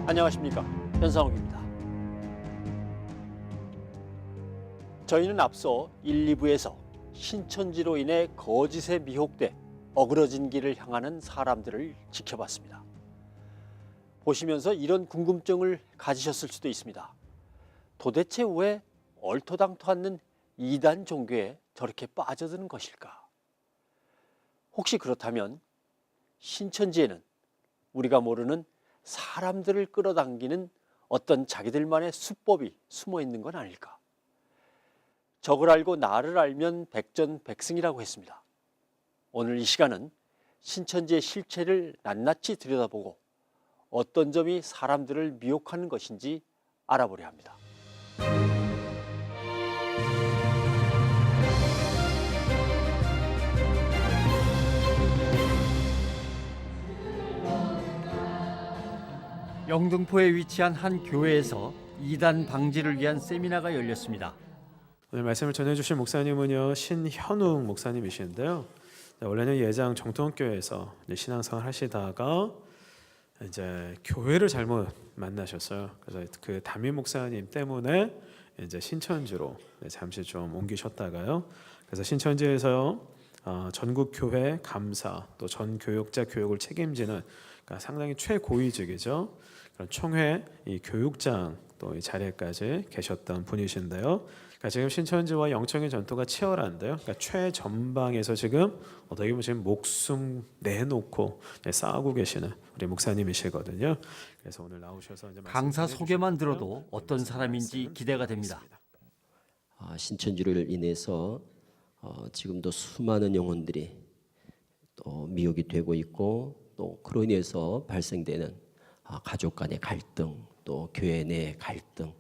안녕하십니까, 현상욱입니다. 저희는 앞서 1, 2부에서 신천지로 인해 거짓에 미혹돼 어그러진 길을 향하는 사람들을 지켜봤습니다. 보시면서 이런 궁금증을 가지셨을 수도 있습니다. 도대체 왜 얼토당토 않는 이단 종교에 저렇게 빠져드는 것일까? 혹시 그렇다면 신천지에는 우리가 모르는 사람들을 끌어당기는 어떤 자기들만의 수법이 숨어 있는 건 아닐까? 적을 알고 나를 알면 백전백승이라고 했습니다. 오늘 이 시간은 신천지의 실체를 낱낱이 들여다보고 어떤 점이 사람들을 미혹하는 것인지 알아보려 합니다. 영등포에 위치한 한 교회에서 이단 방지를 위한 세미나가 열렸습니다. 오늘 말씀을 전해주실 목사님은요, 신현웅 목사님이시는데요. 원래는 예장 정통교회에서 신앙생활 하시다가 이제 교회를 잘못 만나셨어요. 그래서 그 담임 목사님 때문에 이제 신천지로 잠시 좀 옮기셨다가요. 그래서 신천지에서 전국 교회 감사 또 전 교역자 교육을 책임지는, 그러니까 상당히 최고위직이죠. 그런 총회 이 교육장 또 이 자리에까지 계셨던 분이신데요. 그러니까 지금 신천지와 영적인 전투가 치열한데요. 그러니까 최전방에서 지금 어떻게 보면 지금 목숨 내놓고 싸우고 계시는 우리 목사님이시거든요. 그래서 오늘 나오셔서 이제 강사 소개만 들어도 어떤 사람인지 기대가 됩니다. 신천지를 인해서 지금도 수많은 영혼들이 또 미혹이 되고 있고, 또 그로 인해서 발생되는 가족 간의 갈등, 또 교회 내 갈등,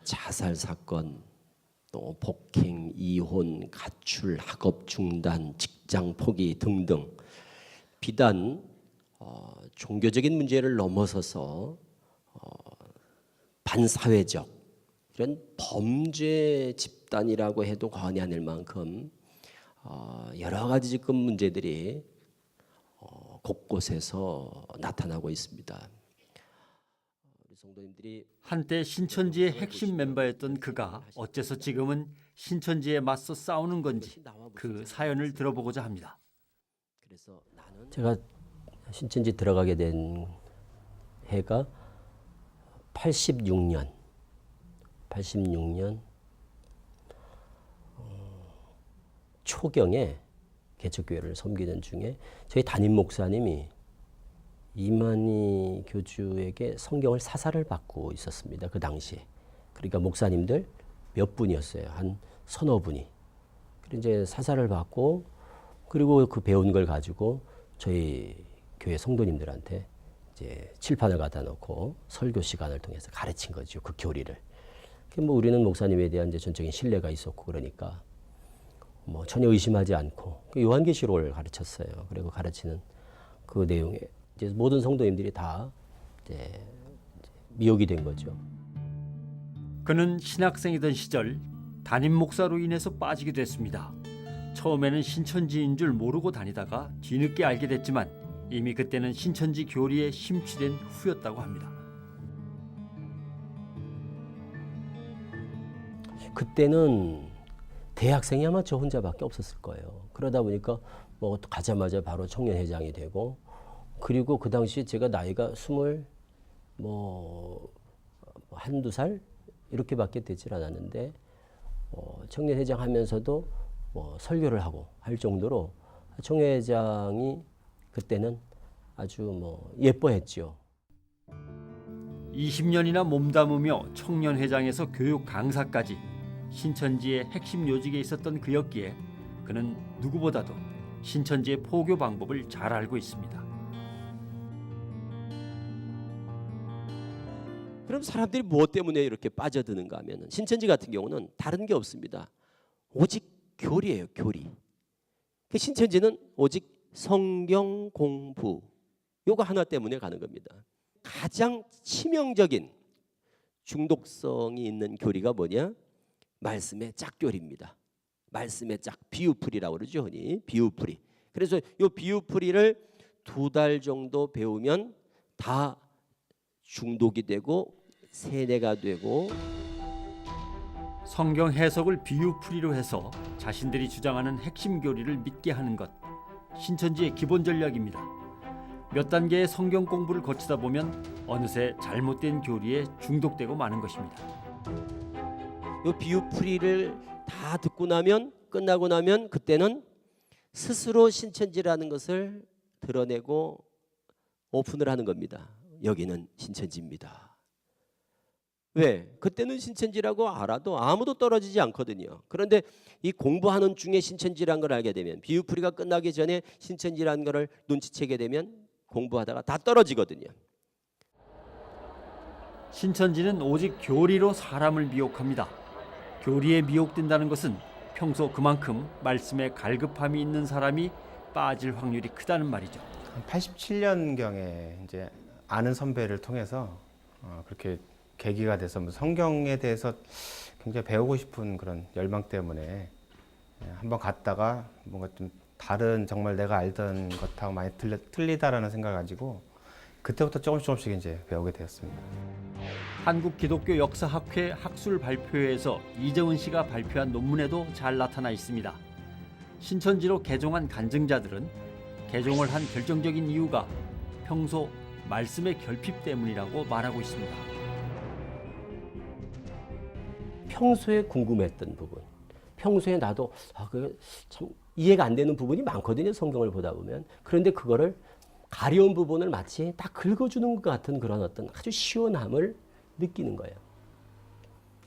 자살 사건, 또 폭행, 이혼, 가출, 학업 중단, 직장 포기 등등 비단 종교적인 문제를 넘어서서 반사회적 이런 범죄 집단이라고 해도 과언이 아닐 만큼 여러 가지 지금 문제들이 곳곳에서 나타나고 있습니다. 우리 성도님들이 한때 신천지의 핵심 멤버였던 그가 어째서 지금은 신천지에 맞서 싸우는 건지 그 사연을 들어보고자 합니다. 그래서 제가 신천지 들어가게 된 해가 86년 초경에 개척교회를 섬기는 중에 저희 담임 목사님이 이만희 교주에게 성경을 사사를 받고 있었습니다. 그 당시에. 그러니까 목사님들 몇 분이었어요. 한 서너 분이. 그리고 이제 사사를 받고, 그리고 그 배운 걸 가지고 저희 교회 성도님들한테 이제 칠판을 갖다 놓고 설교 시간을 통해서 가르친 거죠. 그 교리를. 뭐 우리는 목사님에 대한 이제 전적인 신뢰가 있었고, 그러니까 뭐 전혀 의심하지 않고 요한계시록을 가르쳤어요. 그리고 가르치는 그 내용에 이제 모든 성도님들이 다 이제 미혹이 된 거죠. 그는 신학생이던 시절 담임 목사로 인해서 빠지게 됐습니다. 처음에는 신천지인 줄 모르고 다니다가 뒤늦게 알게 됐지만 이미 그때는 신천지 교리에 심취된 후였다고 합니다. 그때는 대학생이 아마 저 혼자밖에 없었을 거예요. 그러다 보니까 뭐 가자마자 바로 청년회장이 되고, 그리고 그 당시 제가 나이가 한두 살 이렇게밖에 되질 않았는데 청년회장 하면서도 설교를 하고 할 정도로 청년회장이 그때는 아주 예뻐했죠. 20년이나 몸담으며 청년회장에서 교육 강사까지 신천지의 핵심 요직에 있었던 그였기에 그는 누구보다도 신천지의 포교 방법을 잘 알고 있습니다. 그럼 사람들이 무엇 때문에 이렇게 빠져드는가 하면, 신천지 같은 경우는 다른 게 없습니다. 오직 교리예요, 교리. 그 신천지는 오직 성경 공부, 요거 하나 때문에 가는 겁니다. 가장 치명적인 중독성이 있는 교리가 뭐냐? 말씀의 짝교리입니다. 말씀의 짝, 비유풀이라고 그러죠, 흔히. 비유풀이. 그래서 이 비유풀이를 2달 정도 배우면 다 중독이 되고 세뇌가 되고 성경 해석을 비유풀이로 해서 자신들이 주장하는 핵심 교리를 믿게 하는 것, 신천지의 기본 전략입니다. 몇 단계의 성경 공부를 거치다 보면 어느새 잘못된 교리에 중독되고 마는 것입니다. 이 비유풀이를 다 듣고 나면 끝나고 나면 그때는 스스로 신천지라는 것을 드러내고 오픈을 하는 겁니다. 여기는 신천지입니다. 왜? 그때는 신천지라고 알아도 아무도 떨어지지 않거든요. 그런데 이 공부하는 중에 신천지라는 걸 알게 되면, 비유풀이가 끝나기 전에 신천지라는 것을 눈치채게 되면 공부하다가 다 떨어지거든요. 신천지는 오직 교리로 사람을 미혹합니다. 교리에 미혹된다는 것은 평소 그만큼 말씀에 갈급함이 있는 사람이 빠질 확률이 크다는 말이죠. 87년경에 이제 아는 선배를 통해서 그렇게 계기가 돼서 성경에 대해서 굉장히 배우고 싶은 그런 열망 때문에 한번 갔다가 뭔가 좀 다른 정말 내가 알던 것하고 많이 틀리다라는 생각을 가지고 그때부터 조금씩 이제 배우게 되었습니다. 한국기독교역사학회 학술 발표회에서 이정은 씨가 발표한 논문에도 잘 나타나 있습니다. 신천지로 개종한 간증자들은 개종을 한 결정적인 이유가 평소 말씀의 결핍 때문이라고 말하고 있습니다. 평소에 궁금했던 부분, 평소에 나도 그게 참 이해가 안 되는 부분이 많거든요. 성경을 보다 보면. 그런데 그거를 가려운 부분을 마치 딱 긁어주는 것 같은 그런 어떤 아주 시원함을 느끼는 거예요.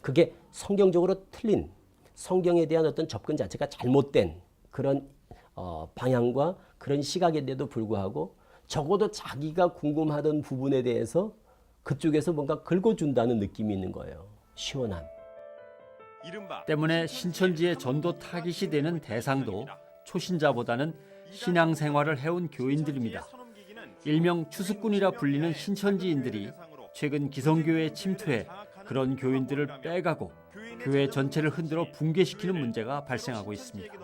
그게 성경적으로 틀린, 성경에 대한 어떤 접근 자체가 잘못된 그런 방향과 그런 시각인데도 불구하고 적어도 자기가 궁금하던 부분에 대해서 그쪽에서 뭔가 긁어준다는 느낌이 있는 거예요. 시원함. 때문에 신천지의 전도 타깃이 되는 대상도 초신자보다는 신앙생활을 해온 교인들입니다. 일명 추수꾼이라 불리는 신천지인들이 최근 기성교회에 침투해 그런 교인들을 빼가고 교회 전체를 흔들어 붕괴시키는 문제가 발생하고 있습니다.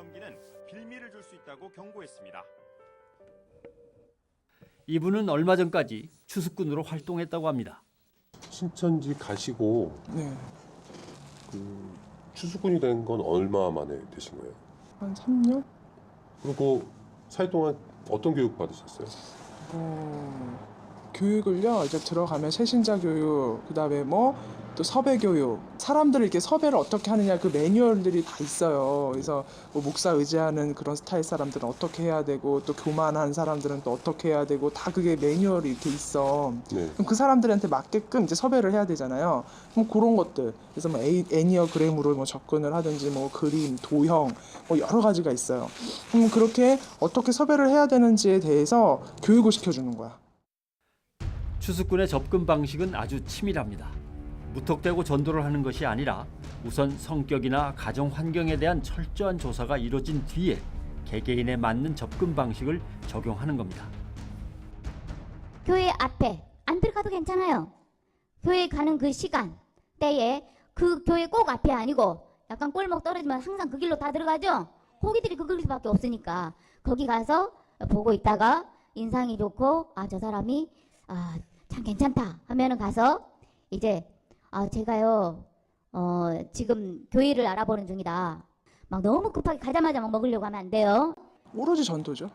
이분은 얼마 전까지 추수꾼으로 활동했다고 합니다. 신천지 가시고 네, 그 추수꾼이 된 건 얼마 만에 되신 거예요? 한 3년? 그리고 사회 동안 어떤 교육 받으셨어요? 교육을요, 이제 들어가면 새신자 교육, 그 다음에 또 섭외 교육, 사람들을 이렇게 섭외를 어떻게 하느냐 그 매뉴얼들이 다 있어요. 그래서 목사 의지하는 그런 스타일 사람들은 어떻게 해야 되고, 또 교만한 사람들은 또 어떻게 해야 되고, 다 그게 매뉴얼이 이렇게 있어. 네. 그럼 그 사람들한테 맞게끔 이제 섭외를 해야 되잖아요. 그럼 그런 것들, 그래서 애니어그램으로 접근을 하든지, 그림, 도형, 여러 가지가 있어요. 그럼 그렇게 어떻게 섭외를 해야 되는지에 대해서 교육을 시켜주는 거야. 추수꾼의 접근 방식은 아주 치밀합니다. 무턱대고 전도를 하는 것이 아니라 우선 성격이나 가정 환경에 대한 철저한 조사가 이루어진 뒤에 개개인에 맞는 접근 방식을 적용하는 겁니다. 교회 앞에 안 들어가도 괜찮아요. 교회 가는 그 시간, 때에 그 교회 꼭 앞이 아니고 약간 골목 떨어지면 항상 그 길로 다 들어가죠. 거기들이 그 길밖에 없으니까 거기 가서 보고 있다가 인상이 좋고 저 사람이 참 괜찮다 하면은 가서 이제 제가요 지금 교회를 알아보는 중이다. 막 너무 급하게 가자마자 막 먹으려고 하면 안 돼요. 오로지 전도죠.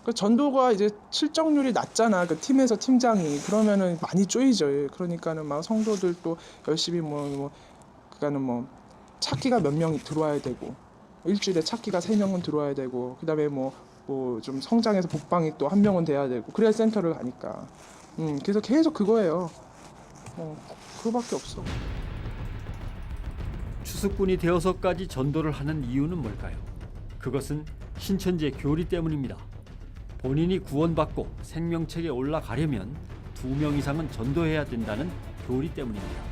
그 전도가 이제 실적률이 낮잖아. 그 팀에서 팀장이 그러면은 많이 쪼이죠. 그러니까는 막 성도들도 열심히 그러니까는 찾기가 몇 명이 들어와야 되고, 일주일에 찾기가 3명은 들어와야 되고, 그다음에 좀 성장해서 복방이 또 1명은 돼야 되고, 그래야 센터를 가니까. 그래서 계속 그거예요. 그거밖에 없어. 추수꾼이 되어서까지 전도를 하는 이유는 뭘까요? 그것은 신천지의 교리 때문입니다. 본인이 구원받고 생명책에 올라가려면 2명 이상은 전도해야 된다는 교리 때문입니다.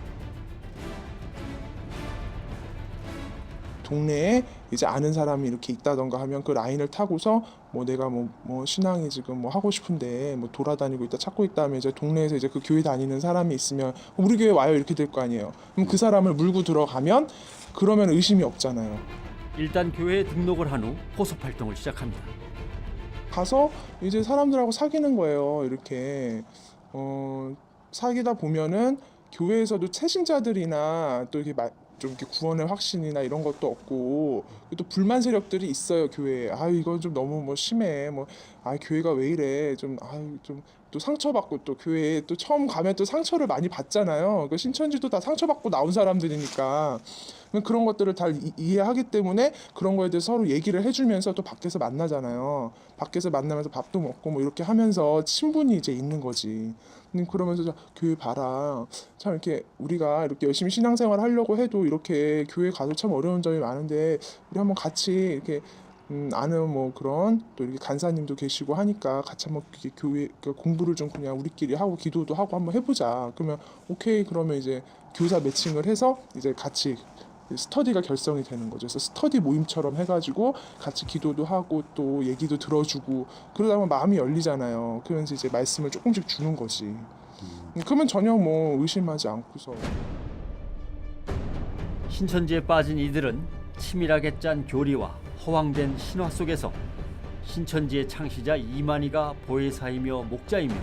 동네에 이제 아는 사람이 이렇게 있다던가 하면 그 라인을 타고서 내가 신앙이 지금 하고 싶은데 돌아다니고 있다 찾고 있다 하면 이제 동네에서 이제 그 교회 다니는 사람이 있으면 우리 교회 와요 이렇게 될 거 아니에요. 그럼 그 사람을 물고 들어가면 그러면 의심이 없잖아요. 일단 교회에 등록을 한 후 포섭 활동을 시작합니다. 가서 이제 사람들하고 사귀는 거예요. 이렇게 사귀다 보면은 교회에서도 채신자들이나 또 이렇게 좀 이렇게 구원의 확신이나 이런 것도 없고 또 불만 세력들이 있어요 교회에. 아 이거 좀 너무 뭐 심해. 뭐 아 교회가 왜 이래. 좀 또 상처받고 또 교회에 또 처음 가면 또 상처를 많이 받잖아요. 그 신천지도 다 상처받고 나온 사람들이니까 그런 것들을 다 이해하기 때문에 그런 거에 대해서 서로 얘기를 해주면서 또 밖에서 만나잖아요. 밖에서 만나면서 밥도 먹고 뭐 이렇게 하면서 친분이 이제 있는 거지. 그러면서 교회 봐라. 참 이렇게 우리가 이렇게 열심히 신앙생활 하려고 해도 이렇게 교회 가서 참 어려운 점이 많은데 우리 한번 같이 이렇게 아는 뭐 그런 또 이렇게 간사님도 계시고 하니까 같이 한번 이렇게 교회 공부를 좀 그냥 우리끼리 하고 기도도 하고 한번 해보자. 그러면 오케이 그러면 이제 교사 매칭을 해서 이제 같이 스터디가 결성이 되는 거죠. 그래서 스터디 모임처럼 해가지고 같이 기도도 하고 또 얘기도 들어주고 그러다 보면 마음이 열리잖아요. 그러면서 이제 말씀을 조금씩 주는 거지. 그러면 전혀 뭐 의심하지 않고서. 신천지에 빠진 이들은 치밀하게 짠 교리와 허황된 신화 속에서 신천지의 창시자 이만희가 보혜사이며 목자이며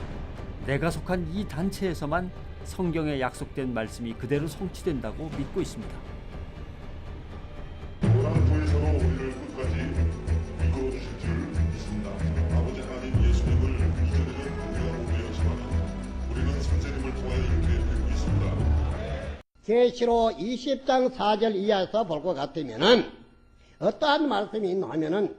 내가 속한 이 단체에서만 성경에 약속된 말씀이 그대로 성취된다고 믿고 있습니다. 오라는 보혜사로 우리를 끝까지 이끌어 주실 줄 믿습니다. 아버지 하나님 예수님을 이전에는 우리가 못 배웠지만 우리는 선생님을 통하여 이렇게 배우고 있습니다. 계시록 20장 4절 이하에서 볼 것 같으면은 어떠한 말씀이 있나 하면은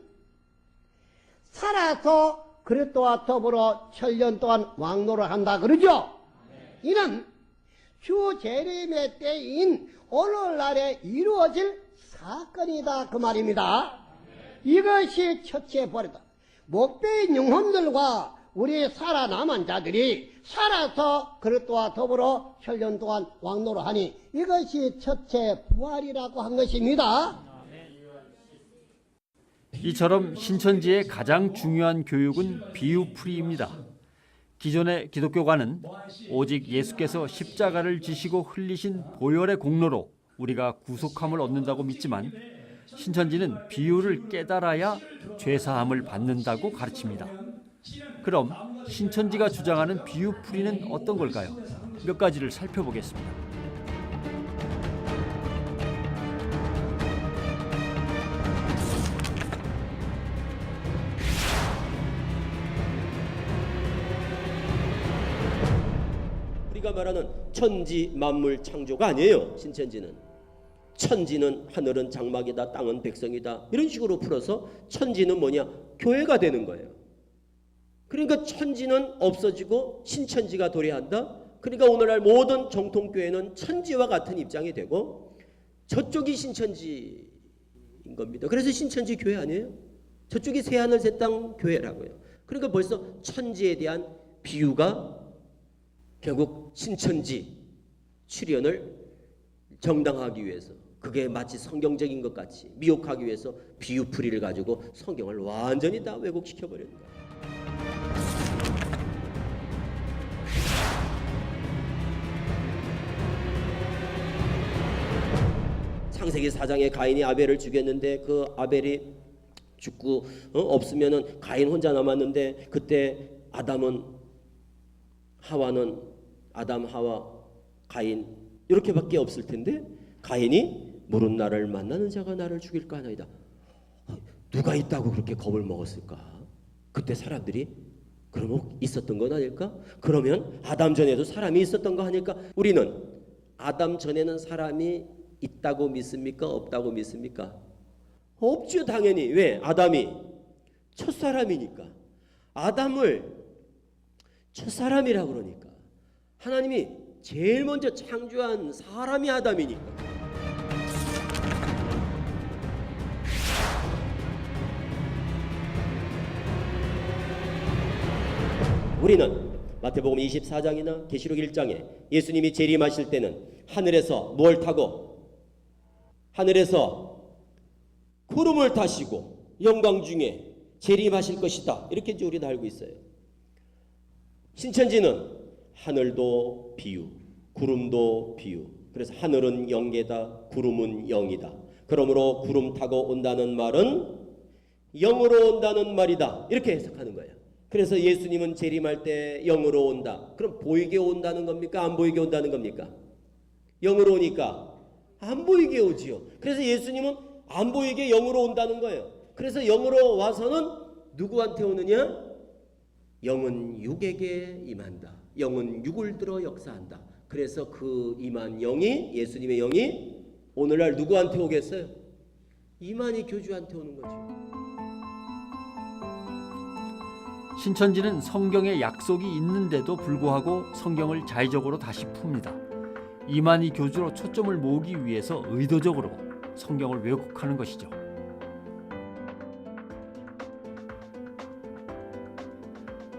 살아서 그리스도와 더불어 7년 동안 왕노를 한다 그러죠. 이는 주 재림의 때인 오늘날에 이루어질 사건이다 그 말입니다. 이것이 첫째 보리다. 목배인 영혼들과 우리 살아남은 자들이 살아서 그리스도와 더불어 7년 동안 왕노를 하니 이것이 첫째 부활이라고 한 것입니다. 이처럼 신천지의 가장 중요한 교육은 비유풀이입니다. 기존의 기독교관은 오직 예수께서 십자가를 지시고 흘리신 보혈의 공로로 우리가 구속함을 얻는다고 믿지만 신천지는 비유를 깨달아야 죄사함을 받는다고 가르칩니다. 그럼 신천지가 주장하는 비유풀이는 어떤 걸까요? 몇 가지를 살펴보겠습니다. 우리가 말하는 천지 만물 창조가 아니에요. 신천지는 천지는 하늘은 장막이다, 땅은 백성이다, 이런 식으로 풀어서 천지는 뭐냐? 교회가 되는 거예요. 그러니까 천지는 없어지고 신천지가 도래한다. 그러니까 오늘날 모든 정통교회는 천지와 같은 입장이 되고 저쪽이 신천지인 겁니다. 그래서 신천지 교회 아니에요? 저쪽이 새하늘 새땅 교회라고요. 그러니까 벌써 천지에 대한 비유가 결국 신천지 출현을 정당화하기 위해서, 그게 마치 성경적인 것 같이 미혹하기 위해서 비유풀이를 가지고 성경을 완전히 다 왜곡시켜버리는 거예요. 창세기 4장에 가인이 아벨을 죽였는데 그 아벨이 죽고 없으면은 가인 혼자 남았는데 그때 아담, 하와, 가인 이렇게밖에 없을 텐데 가인이 모른 나를 만나는 자가 나를 죽일까 하나이다. 누가 있다고 그렇게 겁을 먹었을까? 그때 사람들이 그러면 있었던 건 아닐까? 그러면 아담 전에도 사람이 있었던 거 아닐까? 우리는 아담 전에는 사람이 있다고 믿습니까? 없다고 믿습니까? 없죠, 당연히. 왜? 아담이 첫사람이니까. 아담을 첫사람이라고 그러니까. 하나님이 제일 먼저 창조한 사람이 아담이니까. 우리는 마태복음 24장이나 계시록 1장에 예수님이 재림하실 때는 하늘에서 뭘 타고? 하늘에서 구름을 타시고 영광 중에 재림하실 것이다. 이렇게 이제 우리는 알고 있어요. 신천지는 하늘도 비유, 구름도 비유. 그래서 하늘은 영계다, 구름은 영이다. 그러므로 구름 타고 온다는 말은 영으로 온다는 말이다. 이렇게 해석하는 거예요. 그래서 예수님은 재림할 때 영으로 온다. 그럼 보이게 온다는 겁니까? 안 보이게 온다는 겁니까? 영으로 오니까 안 보이게 오지요. 그래서 예수님은 안 보이게 영으로 온다는 거예요. 그래서 영으로 와서는 누구한테 오느냐? 영은 육에게 임한다. 영은 육을 들어 역사한다. 그래서 그 임한 영이, 예수님의 영이 오늘날 누구한테 오겠어요? 이만희 교주한테 오는 거죠. 신천지는 성경에 약속이 있는데도 불구하고 성경을 자의적으로 다시 풉니다. 이만희 교주로 초점을 모으기 위해서 의도적으로 성경을 왜곡하는 것이죠.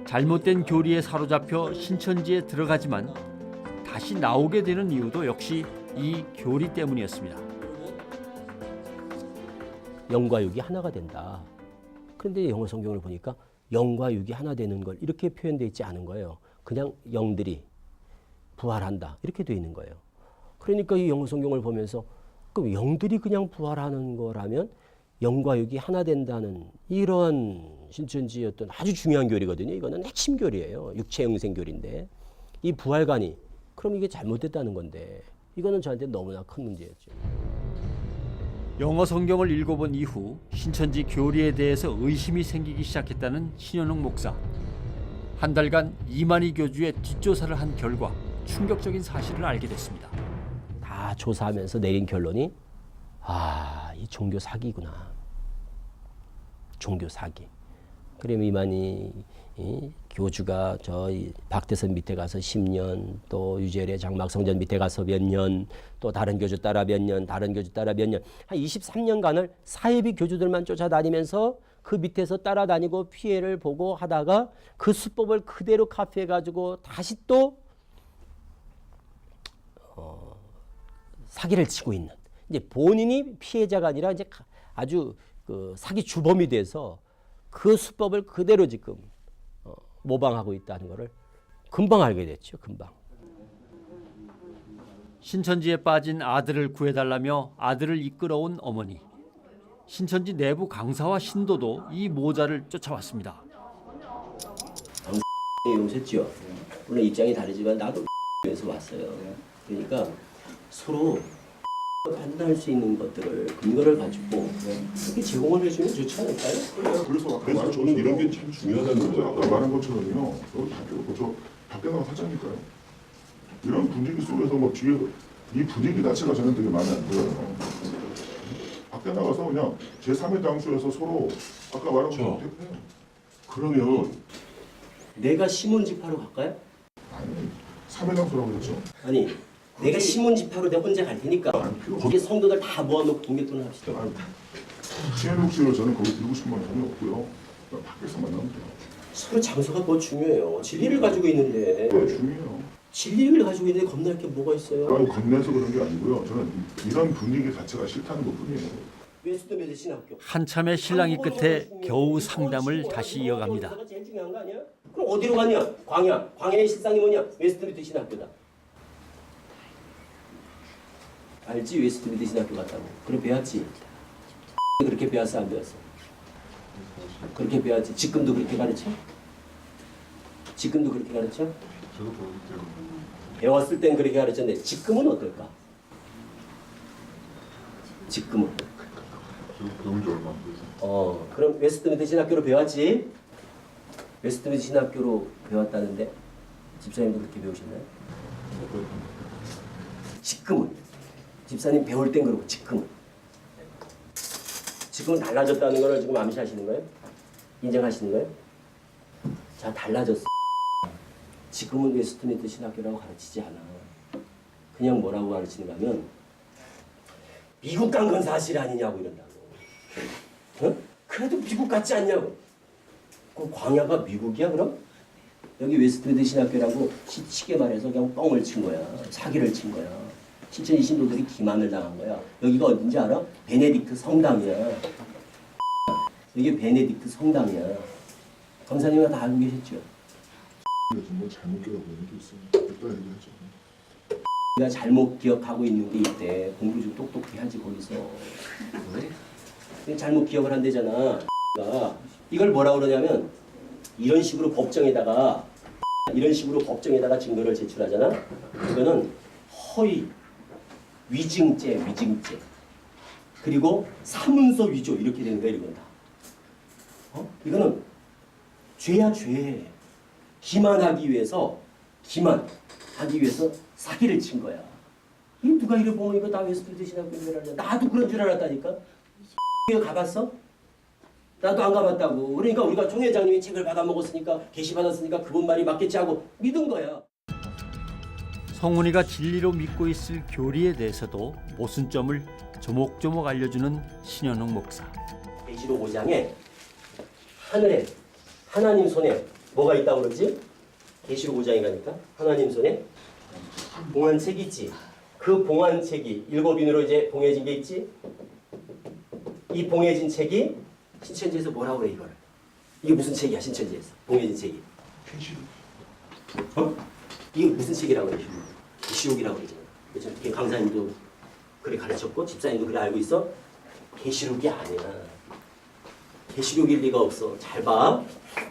잘못된 교리에 사로잡혀 신천지에 들어가지만 다시 나오게 되는 이유도 역시 이 교리 때문이었습니다. 영과 육이 하나가 된다. 그런데 영어 성경을 보니까 영과 육이 하나 되는 걸 이렇게 표현되어 있지 않은 거예요. 그냥 영들이 부활한다 이렇게 되어 있는 거예요. 그러니까 이 영어 성경을 보면서 그럼 영들이 그냥 부활하는 거라면 영과 육이 하나 된다는 이러한 신천지의 어떤 아주 중요한 교리거든요. 이거는 핵심 교리예요. 육체 영생 교리인데 이 부활관이 그럼 이게 잘못됐다는 건데 이거는 저한테 너무나 큰 문제였죠. 영어 성경을 읽어본 이후 신천지 교리에 대해서 의심이 생기기 시작했다는 신현웅 목사. 한 달간 이만희 교주의 뒷조사를 한 결과 충격적인 사실을 알게 됐습니다. 다 조사하면서 내린 결론이 이 종교 사기구나. 종교 사기. 그럼 이만희 교주가 저희 박대선 밑에 가서 10년, 또 유재래 장막성전 밑에 가서 몇 년, 또 다른 교주 따라 몇 년, 다른 교주 따라 몇 년, 한 23년간을 사이비 교주들만 쫓아다니면서 그 밑에서 따라다니고 피해를 보고 하다가 그 수법을 그대로 카피해가지고 다시 또 사기를 치고 있는, 이제 본인이 피해자가 아니라 이제 아주 그 사기 주범이 돼서 그 수법을 그대로 지금 모방하고 있다는 것을 금방 알게 됐죠. 금방. 신천지에 빠진 아들을 구해달라며 아들을 이끌어온 어머니. 신천지 내부 강사와 신도도 이 모자를 쫓아왔습니다. 용서했죠. 물론 입장이 다르지만 나도 에서 왔어요. 그러니까 서로 판단할 수 있는 것들을 근거를 가지고 그렇게 제공을 해주면 좋지 않을까요? 그래서 저는 이런 게 참 중요하다는 거예요. 아까 말한 것처럼요. 여기 저 밖에 나가 사자니까요. 이런 분위기 속에서 뭐 뒤에 이 분위기 자체가 저는 되게 마음에 안 들어요. 밖에 나가서 그냥 제3의 당수에서 서로 아까 말한 것처럼 대표해요. 그러면 내가 신문집하러 갈까요? 아니 3의 당수라고 했죠. 아니 내가 신문집하러 내가 혼자 갈 테니까 거기 성도들 다 모아놓고 동계토론 합시다. 신현욱 씨를 저는 거기 들고 싶은 건 전혀 없고요. 밖에서 만나면 돼요. 서로 장소가 더 중요해요. 진리를 가지고 있는데. 네, 중요해요. 진리를 가지고 있는데 겁날 게 뭐가 있어요? 아니, 겁내서 그런 게 아니고요. 저는 이런 분위기 자체가 싫다는 것뿐이에요. 웨스트미드 신학교. 한참의 신랑이 끝에 겨우 상담을 다시 이어갑니다. 제일 중요한 거 아니야? 그럼 어디로 가냐? 광야. 광야의 실상이 뭐냐? 웨스트미드 신학교다. 알지? 웨스트미드 신학교 갔다고. 그래 배웠지? 그렇게 배웠어 안 배웠어? 그렇게 배웠지. 지금도 그렇게 가르쳐? 지금도 그렇게 가르쳐? 배웠을 땐 그렇게 가르쳤는데 지금은 어떨까? 지금은? 배운 지 얼마 안 돼서. 그럼 웨스트미드 신학교로 배웠지? 웨스트미드 신학교로 배웠다는데 집사님도 그렇게 배우셨나요? 지금은? 집사님 배울 땐 그렇고 지금은 달라졌다는 걸 지금 암시하시는 거예요? 인정하시는 거예요? 자, 달라졌어. 지금은 웨스트미드 신학교라고 가르치지 않아. 그냥 뭐라고 가르치는가 하면 미국 간 건 사실 아니냐고 이런다고. 어? 그래도 미국 같지 않냐고. 그 광야가 미국이야 그럼? 여기 웨스트미드 신학교라고 쉽게 말해서 그냥 뻥을 친 거야. 사기를 친 거야. 신천지 신도들이 기만을 당한 거야. 여기가 어딘지 알아? 베네딕트 성당이야. 이게 베네딕트 성당이야. 검사님은 다 알고 계셨죠? 정말 잘못 기억하고 있는 게 있어요. 이따 얘기하죠. 우리가 잘못 기억하고 있는 게 있대. 공부 좀 똑똑히 하지 거기서. 잘못 기억을 한대잖아. 이걸 뭐라 그러냐면 이런 식으로 법정에다가 증거를 제출하잖아. 이거는 허위, 위증죄. 그리고 사문서 위조 이렇게 되는 거야, 이건 다. 이거는 죄야, 죄. 기만하기 위해서 사기를 친 거야. 이 누가 이래 보면 이거 나 웨스트 드시라고 얘기를 나도 그런 줄 알았다니까. 이거 가봤어? 나도 안 가봤다고. 그러니까 우리가 총 회장님이 책을 받아먹었으니까 게시받았으니까 그분 말이 맞겠지 하고 믿은 거야. 성훈이가 진리로 믿고 있을 교리에 대해서도 모순점을 조목조목 알려주는 신현웅 목사. 계시록 5장에 하늘에 하나님 손에 뭐가 있다고 그러지? 계시록 5장에 가니까 하나님 손에 봉안책이 있지. 그 봉안책이 7인으로 이제 봉해진 게 있지. 이 봉해진 책이 신천지에서 뭐라고 그래 이걸? 이게 무슨 책이야 신천지에서 봉해진 책이? 이게 무슨 책이라고 그래? 계시록이라고 그러잖아. 그렇죠? 강사님도 그래 가르쳤고 집사님도 그래 알고 있어? 계시록이 아니야. 계시록일 리가 없어. 잘 봐.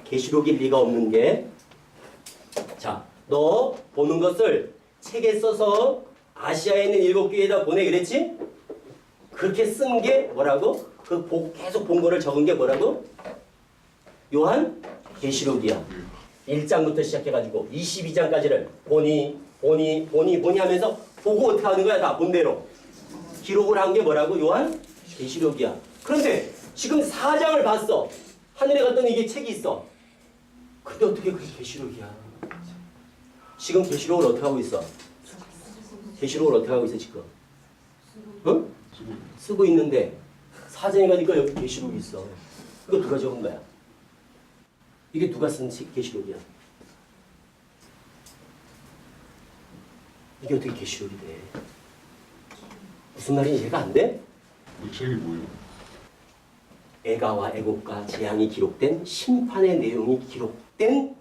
계시록일 리가 없는 게, 자, 너 보는 것을 책에 써서 아시아에 있는 7교회에다 보내 그랬지? 그렇게 쓴 게 뭐라고? 계속 본 거를 적은 게 뭐라고? 요한 계시록이야. 1장부터 시작해가지고 22장까지를 보니 하면서 보고 어떻게 하는 거야? 다 본대로. 기록을 한 게 뭐라고? 요한 계시록이야. 그런데 지금 4장을 봤어. 하늘에 갔더니 이게 책이 있어. 근데 어떻게 그게 계시록이야? 지금 계시록을 어떻게 하고 있어? 지금? 응? 쓰고 있는데 4장에 가니까 여기 계시록이 있어. 이거 누가 적은 거야? 이게 누가 쓴 계시록이야? 이게 어떻게 계시록이 돼? 무슨 말인지 이해가 안 돼? 그 책이 뭐예요? 애가와 애곡과 재앙이 기록된 심판의 내용이 기록된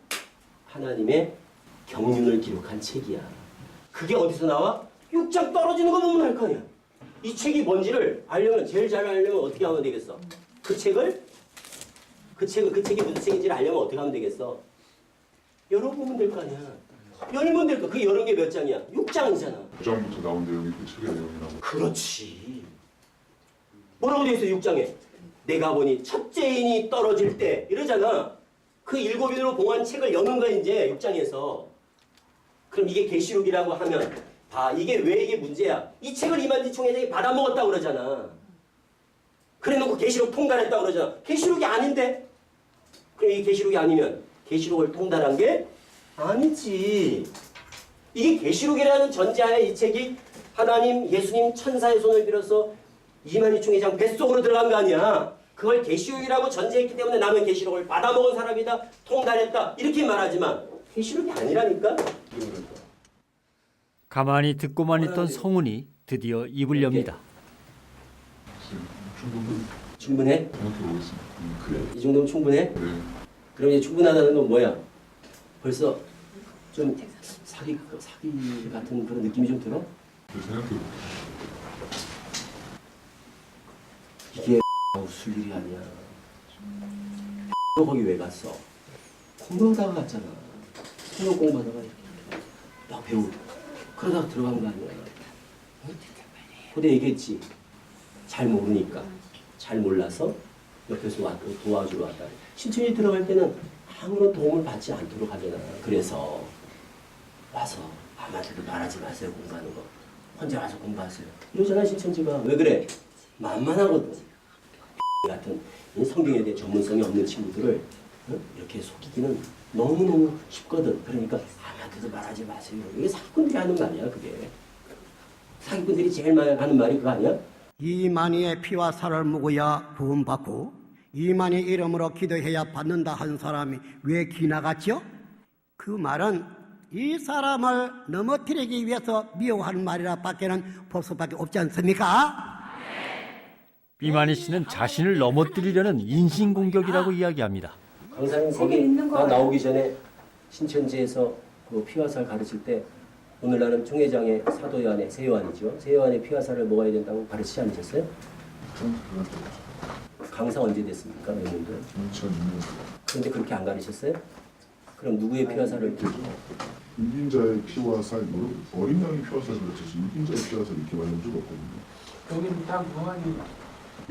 하나님의 경륜을 기록한 책이야. 그게 어디서 나와? 6장 떨어지는 거 보면 알 거 아니야. 이 책이 뭔지를 알려면, 제일 잘 알려면 어떻게 하면 되겠어? 그 책이 무슨 책인지를 알려면 어떻게 하면 되겠어? 열어보면 될 거 아니야. 열면 될 거. 그게 여는 게 몇 장이야? 6장이잖아. 9장부터 나온 내용이 그 책의 내용이라고. 그렇지. 뭐라고 되어 있어 6장에? 내가 보니 첫째인이 떨어질 때 이러잖아. 그 7인으로 봉한 책을 여는 거야 이제 6장에서. 그럼 이게 계시록이라고 하면 봐. 이게 왜 이게 문제야? 이 책을 이만희 총회장이 받아먹었다고 그러잖아. 그래놓고 계시록 통달했다고 그러잖아. 계시록이 아닌데? 그럼 이게 계시록이 아니면 계시록을 통달한 게 아니지. 이게 계시록이라는 전제하에 이 책이 하나님, 예수님, 천사의 손을 빌어서 이만희 총회장 뱃속으로 들어간 거 아니야. 그걸 계시록이라고 전제했기 때문에 나는 계시록을 받아먹은 사람이다, 통달했다 이렇게 말하지만 계시록이 아니라니까. 가만히 듣고만 있던 성훈이 드디어 입을 엽니다. 충분해? 정확히 모르겠습니다. 그래. 이 정도면 충분해? 네. 그럼 이제 충분하다는 건 뭐야? 벌써 좀 사기 같은 그런 느낌이 좀 들어? 생각해볼게요. 이게 웃을 일이 아니야. 너 거기 왜 갔어? 공부하다가 갔잖아. 수능 공부하다가 이렇게 막 배우고 그러다가 들어간 거 아니야. 근데 얘기했지. 잘 모르니까. 잘 몰라서 옆에서 도와주러 왔다. 신천지 들어갈 때는 아무런 도움을 받지 않도록 하잖아. 그래서 와서 아무한테도 말하지 마세요. 공부하는 거. 혼자 와서 공부하세요. 이러잖아 신천지가. 왜 그래? 만만하거든. 같은 성경에 대해 전문성이 없는 친구들을 이렇게 속이기는 너무너무 쉽거든. 그러니까 아무한테도 말하지 마세요. 이게 사기꾼들이 하는 말이야. 그게. 사기꾼들이 제일 많이 하는 말이 그거 아니야? 이만희의 피와 살을 먹어야 구원받고 이만희 이름으로 기도해야 받는다 한 사람이 왜 기나갔죠? 그 말은 이 사람을 넘어뜨리기 위해서 미워하는 말이라 밖에는 볼 수밖에 없지 않습니까? 이만희 씨는 자신을 넘어뜨리려는 인신공격이라고 이야기합니다. 강사님 거기 나 나오기 전에 신천지에서 그 피화살 가르칠 때 오늘 나는 총회장의 사도요한의 세요한이죠. 세요한의 피화살을 먹어야 된다고 가르치지 않으셨어요? 강사 언제 됐습니까? 몇 년도에? 2006년. 그런데 그렇게 안 가르쳤어요? 그럼 누구의 피와 살을 유빈자의 피와 살, 어린 양의 피와 살을 그렇지 유빈자의 피와 살 이렇게 말한 적 없거든요. 여기는 딱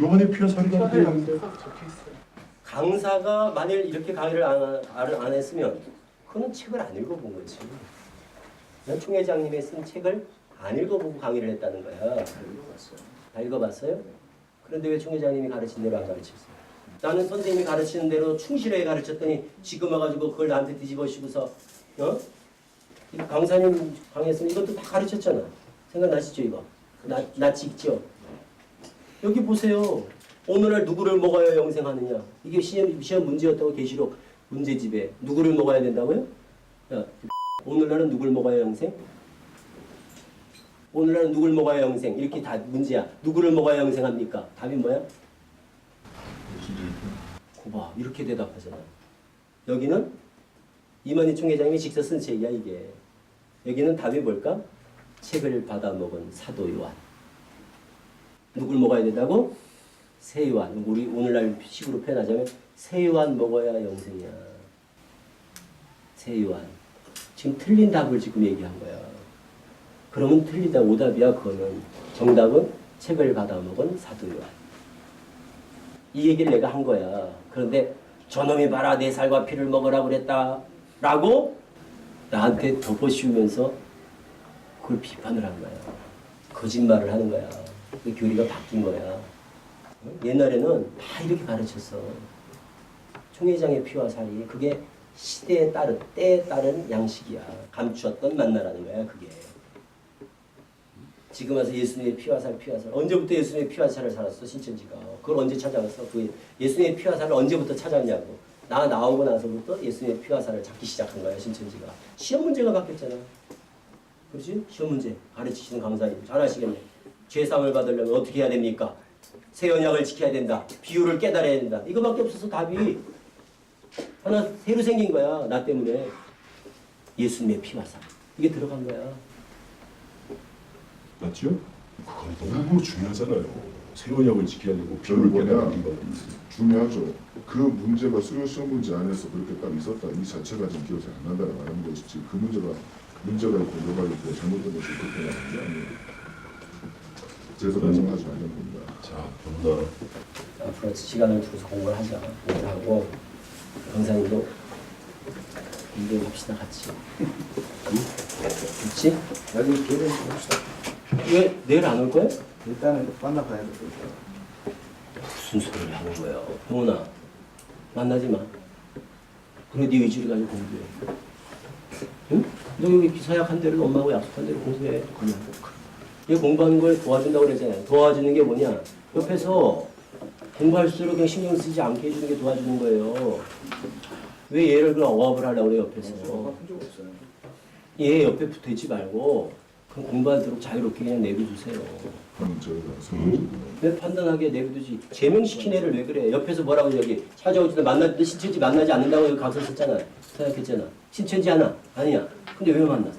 요한의 피와 살이라는 혀를 연대가 적혀 있어요. 강사가 만일 이렇게 강의를 안 했으면 그는 책을 안 읽어본 거지. 난 총회장님이 쓴 책을 안 읽어보고 강의를 했다는 거야. 다 읽어봤어요? 그런데 왜 총회장님이 가르친 대로 안 가르쳤어요? 나는 선생님이 가르치는 대로 충실하게 가르쳤더니 지금 와가지고 그걸 나한테 뒤집어 씌고서 강사님 강의했으면 이것도 다 가르쳤잖아. 생각나시죠 이거? 나 찍죠? 여기 보세요. 오늘날 누구를 먹어야 영생하느냐. 이게 시험 문제였다고 계시록 문제집에 누구를 먹어야 된다고요? 야, 오늘날은 누굴 먹어야 영생? 오늘날은 누굴 먹어야 영생? 이렇게 다 문제야. 누구를 먹어야 영생합니까? 답이 뭐야? 고봐. 이렇게 대답하잖아. 여기는 이만희 총회장님이 직접 쓴 책이야 이게. 여기는 답이 뭘까? 책을 받아 먹은 사도 요한. 누굴 먹어야 된다고? 새 요한. 우리 오늘날 식으로 표현하자면 새 요한 먹어야 영생이야. 새 요한. 지금 틀린 답을 지금 얘기한 거야. 그러면 틀리다 오답이야 그거는. 정답은 책을 받아 먹은 사도 요한. 이 얘기를 내가 한 거야. 그런데 저놈이 봐라 내 살과 피를 먹으라고 그랬다 라고 나한테 덮어씌우면서 그걸 비판을 한 거야. 거짓말을 하는 거야. 그 교리가 바뀐 거야. 옛날에는 다 이렇게 가르쳤어. 총회장의 피와 살이 그게 시대에 따른 때에 따른 양식이야. 감추었던 만나라는 거야 그게. 지금 와서 예수님의 피와 살 언제부터 예수님의 피와 살을 살았어 신천지가. 그걸 언제 찾아왔어? 그 예수님의 피와 살을 언제부터 찾았냐고. 나 나오고 나서부터 예수님의 피와 살을 찾기 시작한 거야 신천지가. 시험 문제가 바뀌었잖아. 그렇지? 시험 문제 가르치시는 강사님 잘 아시겠네. 죄상을 받으려면 어떻게 해야 됩니까? 새 언약을 지켜야 된다. 비유를 깨달아야 된다. 이거밖에 없어서 답이 하나 새로 생긴 거야. 나 때문에. 예수님의 피와 살. 이게 들어간 거야. 맞죠? 그건 너무 중요하잖아요. 새 언약을 지켜야 되고 비율을 깨달는 거 중요하죠. 그 문제가 수요 시험 문제 안에서 그렇게 딱 있었다 이 자체가 좀 기억이 안 난다라고 하는 것이지 그 문제가 있고 뭐가 있고 잘못된 것이 그렇게 나는 게 아니에요. 그래서 말씀하지 않는 겁니다. 자, 변호사. 앞으로 시간을 두고서 공부를 하자. 공부를 하고 강사님도 공부합시다 같이. 그렇지? 여기 기회를 봅시다. 왜 내일 안 올 거야? 일단은 만나봐야 돼. 무슨 소리를 하는 거야? 동훈아, 만나지 마. 그래 네 의지를 가지고 공부해. 응? 너 여기 서약한 대로 엄마하고 약속한 대로 공부해. 그냥. 얘 공부하는 걸 도와준다고 그랬잖아요. 도와주는 게 뭐냐? 옆에서 공부할수록 그냥 신경 쓰지 않게 해주는 게 도와주는 거예요. 왜 얘를 그냥 억압을 하려고 그래 옆에서. 얘 옆에 붙어있지 말고 그냥 공부하도록 자유롭게 그냥 내비두세요. 왜 판단하게 내비두지? 제명시킨 애를 왜 그래? 옆에서 뭐라고 여기 찾아오지도 신천지 만나지 않는다고 여기 각서 썼잖아. 생각했잖아. 신천지 하나? 아니야. 근데 왜 만나?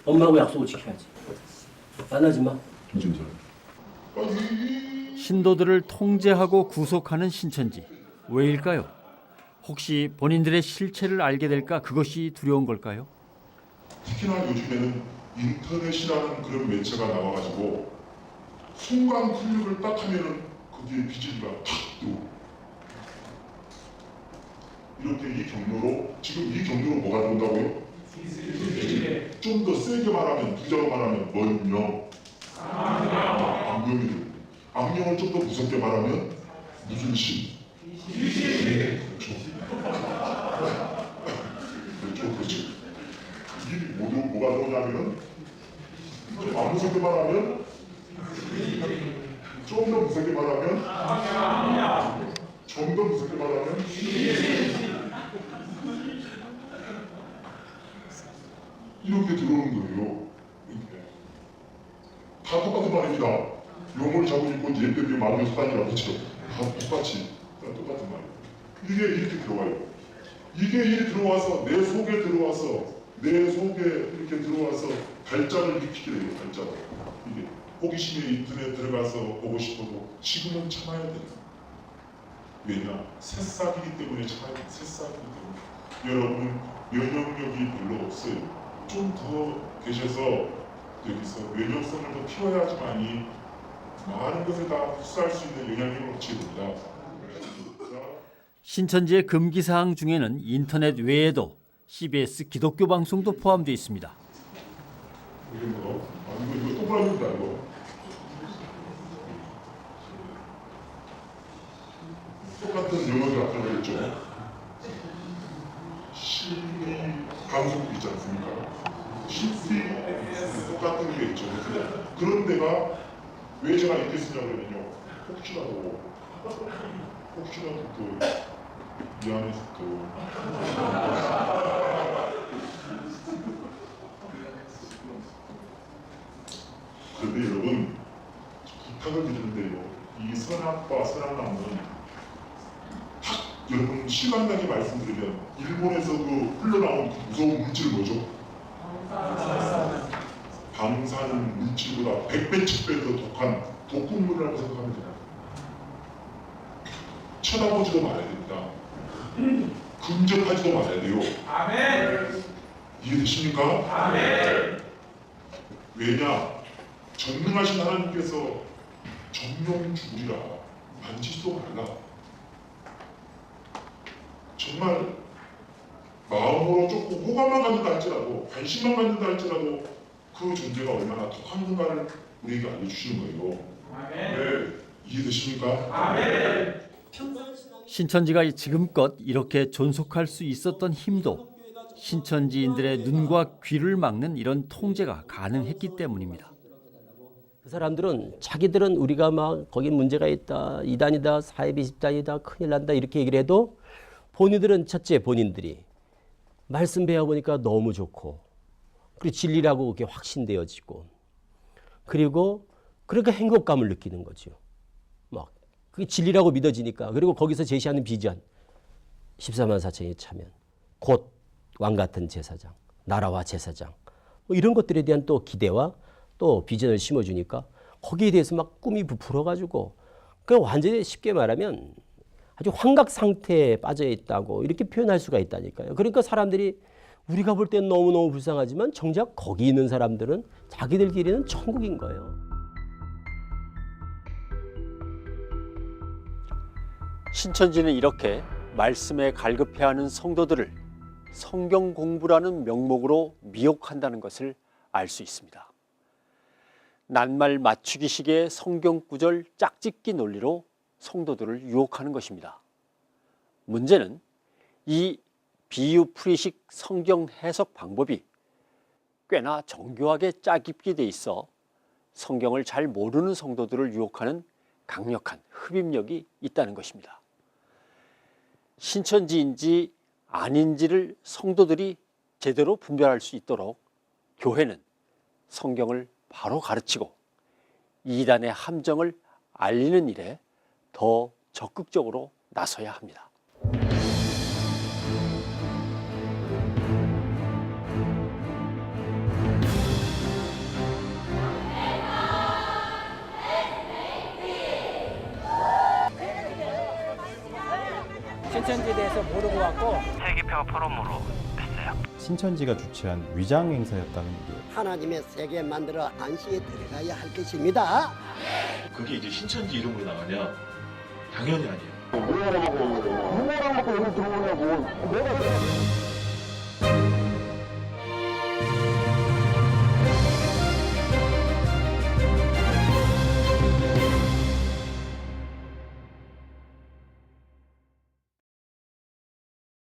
엄마하고 약속을 지켜야지. 만나지 마. 신도들을 통제하고 구속하는 신천지. 왜일까요? 혹시 본인들의 실체를 알게 될까 그것이 두려운 걸까요? 특히나 요즘에는 인터넷이라는 그런 매체가 나와가지고 순간 클릭을 딱 하면은 거기에 비질이가 탁 뜨고 이렇게 이 경로로 지금 이 경로로 뭐가 들어온다고요? 좀 더 세게 말하면 부자로 말하면 먼영 악령이 들고 악령을 좀 더 무섭게 말하면 무슨 신 그렇죠. 그렇죠. 이 모두 뭐가 들어오냐면은 안 무섭게 말하면 좀 더 무섭게 말하면 좀 더 무섭게 말하면 이렇게 들어오는 거예요. 다 똑같은 말입니다. 용어를 자꾸 읽고 얘 때문에 마음의 수단이라고 치죠. 다 똑같이 똑같은 말이에요. 이게 이렇게 들어와요. 이게 이렇게 들어와서 내 속에 들어와서 내 속에 이렇게 들어와서 갈자를 일으키게 돼요. 갈자가. 이게 호기심에 인터넷 들어가서 보고 싶어도 지금은 참아야 돼요. 왜냐? 새싹이기 때문에 새싹이기 때문에 여러분은 면역력이 별로 없어요. 좀 더 계셔서 여기서 면역성을 더 키워야지만이 많은 것을 다 흡수할 수 있는 영향력을 얻게 됩니다. 신천지의 금기 사항 중에는 인터넷 외에도 CBS 기독교 방송도 포함되어 있습니다. 이게 뭐? 이거 동그라미입니다 이거. 똑같은 영어를 아까 그랬죠. CD 방송도 있지 않습니까? CD 똑같은 게 있죠. 그런 데가 왜 제가 이렇게 쓰냐면요. 혹시라도 또 이 안에서 또 그런데 여러분 부탁을 드리는데요. 이 선악과 선악나무는 여러분 시간당에 말씀드리면 일본에서 그 흘러나온 그 무서운 물질 뭐죠? 방사능 물질보다 100배, 10배 더 독한 독극물이라고 생각하면 돼요. 쳐다보지도 말아야 됩니다. 근접하지도 말아야 돼요. 아멘. 이해되십니까? 아멘. 왜냐? 전능하신 하나님께서 정령 죽으리라 만지지도 말라. 정말 마음으로 조금 호감만 갖는다 할지라도 관심만 갖는다 할지라도 그 존재가 얼마나 독한가를 우리에게 알려주시는 거예요. 네, 이해되십니까? 아멘. 신천지가 지금껏 이렇게 존속할 수 있었던 힘도 신천지인들의 눈과 귀를 막는 이런 통제가 가능했기 때문입니다. 그 사람들은 자기들은 우리가 막 거기 문제가 있다, 이단이다, 사이비 집단이다, 큰일 난다 이렇게 얘기를 해도 본인들은 첫째 본인들이 말씀 배워보니까 너무 좋고 그리고 진리라고 그게 확신되어지고 그리고 그러니까 행복감을 느끼는 거죠. 막 그게 진리라고 믿어지니까 그리고 거기서 제시하는 비전 14만 4천이 차면 곧 왕같은 제사장, 나라와 제사장 뭐 이런 것들에 대한 또 기대와 또 비전을 심어주니까 거기에 대해서 막 꿈이 부풀어가지고 그 완전히 쉽게 말하면 아주 환각 상태에 빠져 있다고 이렇게 표현할 수가 있다니까요. 그러니까 사람들이 우리가 볼 땐 너무너무 불쌍하지만 정작 거기 있는 사람들은 자기들끼리는 천국인 거예요. 신천지는 이렇게 말씀에 갈급해하는 성도들을 성경 공부라는 명목으로 미혹한다는 것을 알 수 있습니다. 낱말 맞추기식의 성경 구절 짝짓기 논리로 성도들을 유혹하는 것입니다. 문제는 이 비유풀이식 성경 해석 방법이 꽤나 정교하게 짜깁게 돼 있어 성경을 잘 모르는 성도들을 유혹하는 강력한 흡입력이 있다는 것입니다. 신천지인지 아닌지를 성도들이 제대로 분별할 수 있도록 교회는 성경을 바로 가르치고 이단의 함정을 알리는 일에 더 적극적으로 나서야 합니다. 신천지에 대해서 모르고 왔고 세계평화 포럼으로 했어요. 신천지가 주최한 위장 행사였다는 게 하나님의 세계 만들어 안식에 들어가야 할 것입니다. 그게 이제 신천지 이름으로 나가냐? 당연히 아니에요. 뭐라고 여기 들어오냐고. 내가